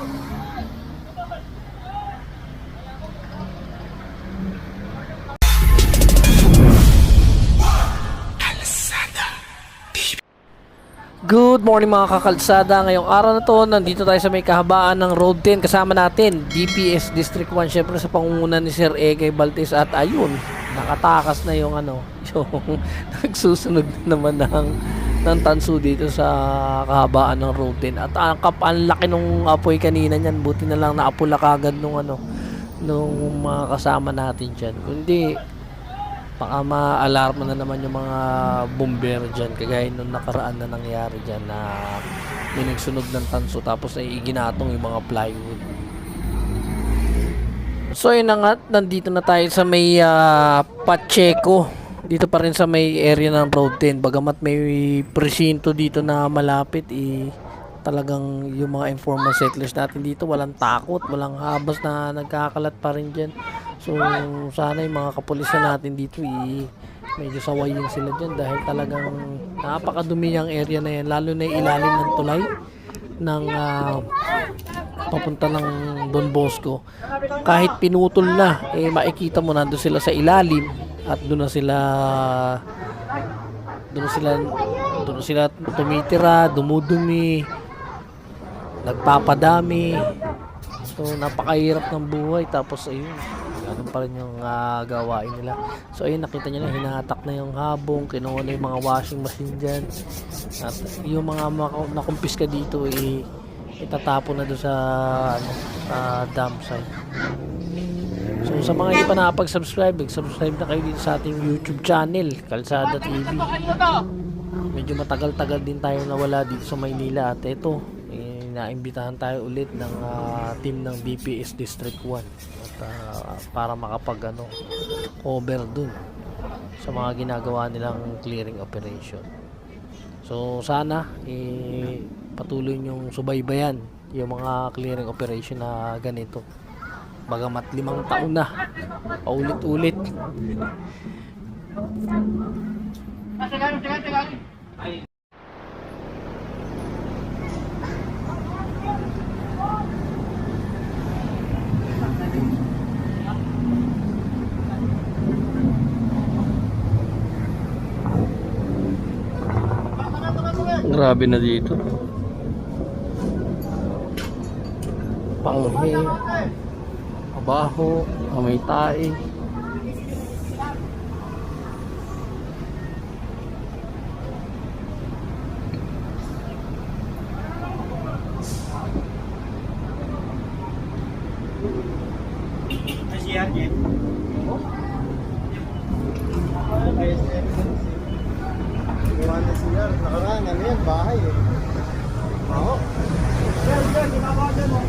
Good morning mga kakalsada. Ngayong araw na to, nandito tayo sa may kahabaan ng Road 10. Kasama natin DPS District 1, syempre sa pangunguna ni Sir Eke Baltes. At ayun, nakatakas na yung yung nagsusunod naman ng tanso dito sa kahabaan ng Road 10. At ang laki nung apoy kanina niyan. Buti na lang naapula kagad nung mga kasama natin dyan. Kundi baka ma-alarma na naman yung mga bomber dyan, kagaya nung nakaraan na nangyari dyan na may nagsunog ng tanso tapos ay iginatong yung mga plywood. So yun na nga, nandito na tayo sa may Pacheco, dito pa rin sa may area ng Road 10. Bagamat may presinto dito na malapit, talagang yung mga informal settlers natin dito walang takot, walang habas na nagkakalat pa rin dyan. So sana yung mga kapulisan natin dito medyo sawayin sila dyan dahil talagang napakadumi yung area na yan, lalo na yung ilalim ng tulay ng papunta ng Don Bosco. Kahit pinutol na, makikita mo nandun sila sa ilalim at doon sila tumitira, dumudumi, nagpapadami. So napakahirap ng buhay, tapos ayun, ganun pa rin yung gawain nila. So ayun, nakita nyo na, hinahatak na yung habong, kinuha na yung mga washing machine dyan, at yung mga nakumpiska dito itatapon na doon sa dump site. So sa mga hindi pa nakapag-subscribe, subscribe na kayo dito sa ating YouTube channel, Kalsada TV. Medyo matagal-tagal din tayo nawala dito sa Maynila, at ito, naimbitahan tayo ulit ng team ng DPS District 1 at para makapag cover dun sa mga ginagawa nilang clearing operation. So sana patuloy nyong subaybayan yung mga clearing operation na ganito, bagamat 5 taon na paulit-ulit. Grabe na dito. Panghe, abaho, amay tae. Nakaraan, yan, bahay Oo. Yan, ginagawa dyan mo.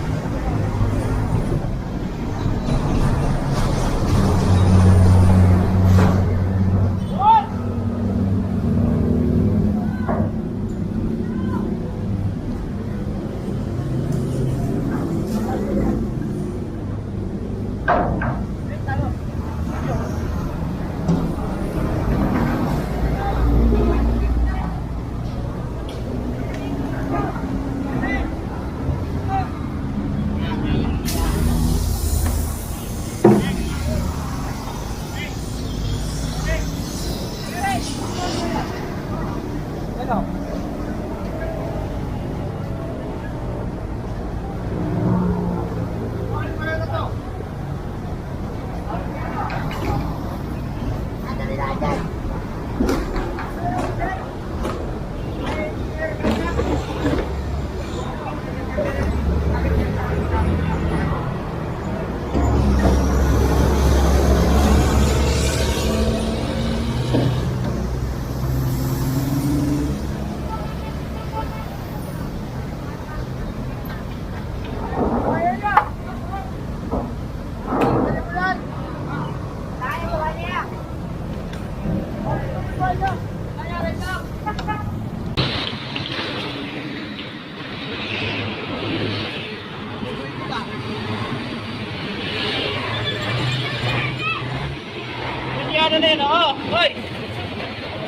ano na yun, oo. Hoy!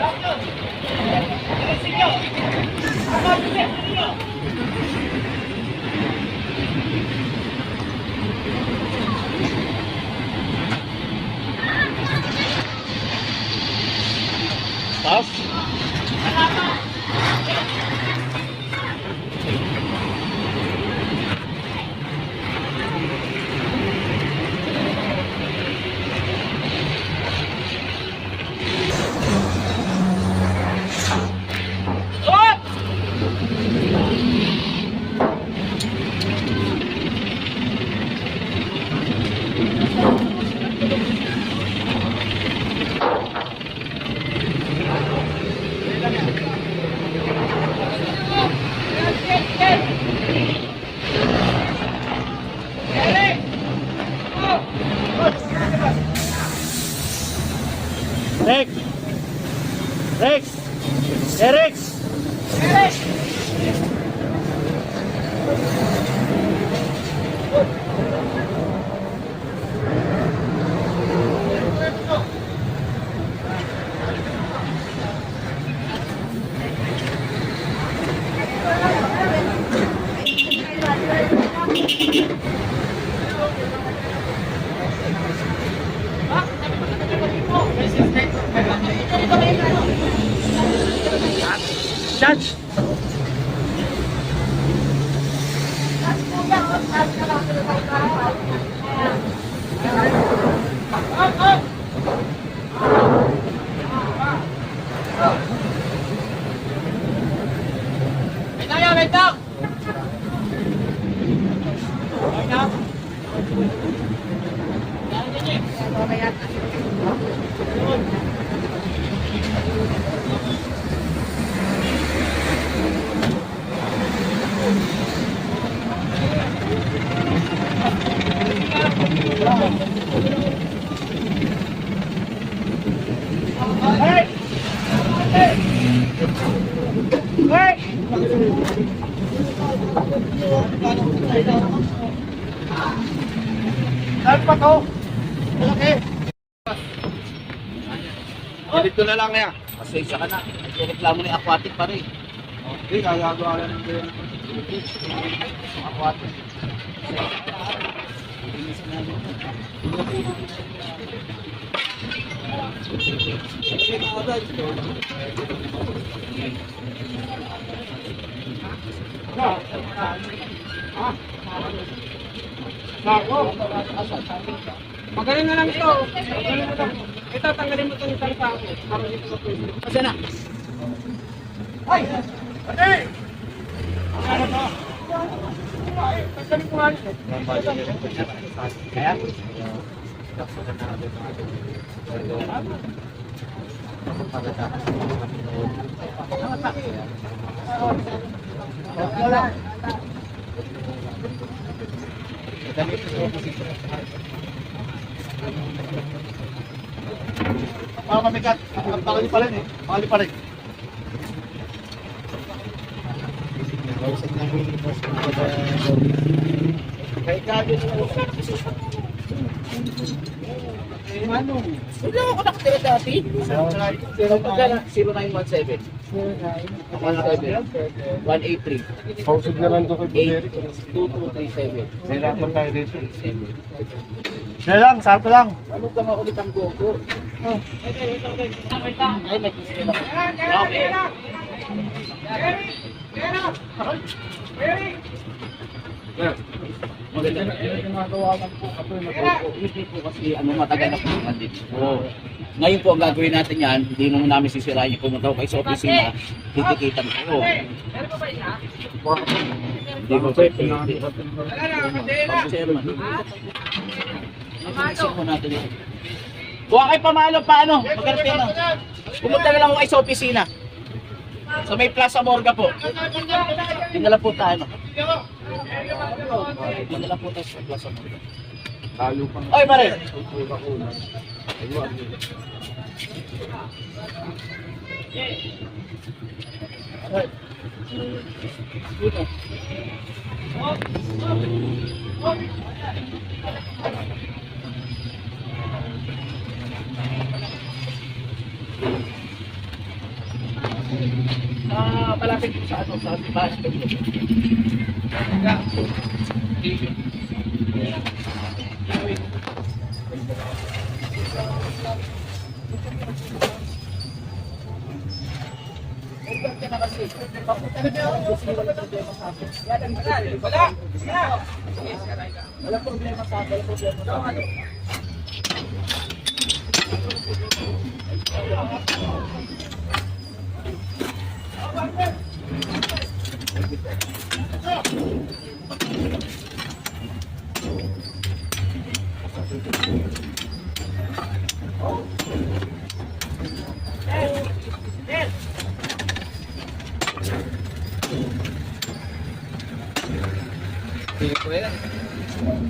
Doctor! Alisin nyo! Alisin nyo! Taas. Rex! Rex! Eric! Judge! Wait lang! Wait lang! Hey! Hey! Hey! Saan pa to? Malaki. Dito na lang niya. Pasensya ka na. Reklamo ni aquatic pa rin. Okay, gagagawa lang ng aquatic. Magaling na lang ito. Magaling na lang. Ito, tanggalin mo ito yung salita ako. Para dito sa pwede. Kasi na. Ay! Ay! Ano to? Ay! Tanggalin ko nga ito. Kaya? Mamikat, bakali pa rin eh. Bakali pa rin. Kaya gagawin mo. Manong. Wala ako nakatira dati. 0917. 183. Pausog na lang ito kay Bulleri. 2237. Nahirapan tayo dito. Dahil lang, sarap lang. Ano ka nga ulit ang gogo? Ay, nag-isip ako. Okay. Maganda na ginagawa lang po ako yung mag-gogo. Hindi po kasi matagal na po nandito. Ngayon po ang gagawin natin yan, hindi naman namin sisirain yung pumunta ko kayo sa opisina, titikitan ko. Hindi ko pwede. Chairman. Isip mo natin yun. Kuha kayo pamalo, paano? Magkarating na. Pumunta na lang ako kayo sa opisina. So may Plaza Morga po. Dinala po tayo. Dinala po tayo sa Plaza Morga. Oy, pare! Malapit sa ano, sa bahay.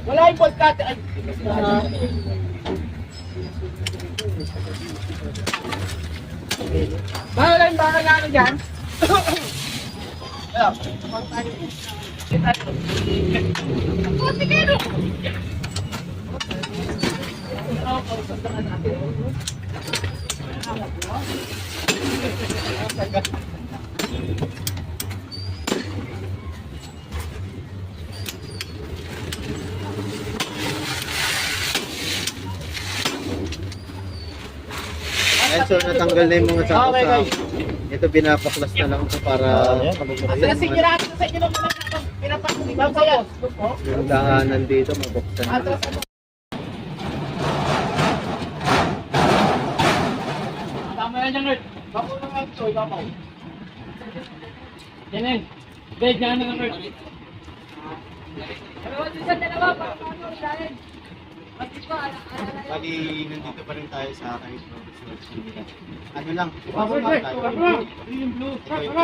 Wala yung bolt cutter. Ay, wala yung baka na ano dyan. Ayun, so natanggal na yung mga sako-sako. Ito binapaklas na lang ito para Kasi sigurado sa inyo naman ako. Pinapakita ko yan. yung daanan dito mabuksan. Tama yan yan, Lord. Bako na nga ito, ibabaw. Yan yan. Bed na nga, Lord. Bali, nandito pa rin tayo sa kahit ano lang, Bako na tayo. Yung blue. Tama.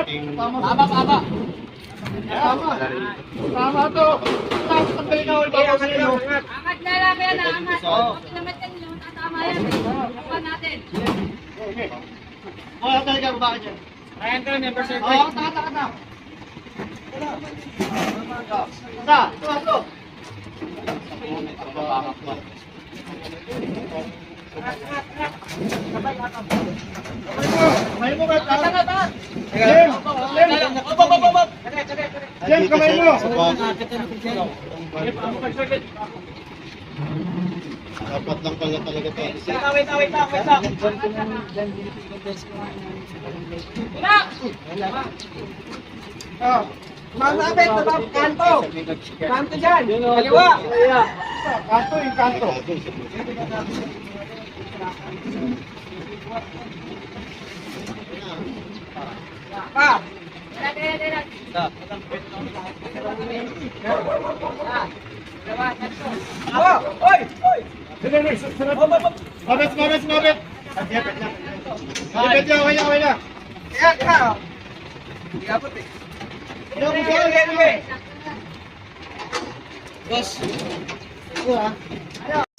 Tama to. Tapos ang galing ako, ibabaw sa inyo. Angat na lang yan, angat. Naman yan, tatama yan. Nakuha natin. talaga bakit yan? Ayan ka, number 7. Oo, taka. Ito. Kamay mo, Bert. Jim! Jim, kamay mo! Dapat lang pala talaga ito. Wait lang. Masabit, kanto. Kanto dyan. Kaliwa. Kanto, yung kanto. Pa. Oy! Mabit! Mabit yan. Kaya ka. Ikapot eh. Sige. Boss. Ito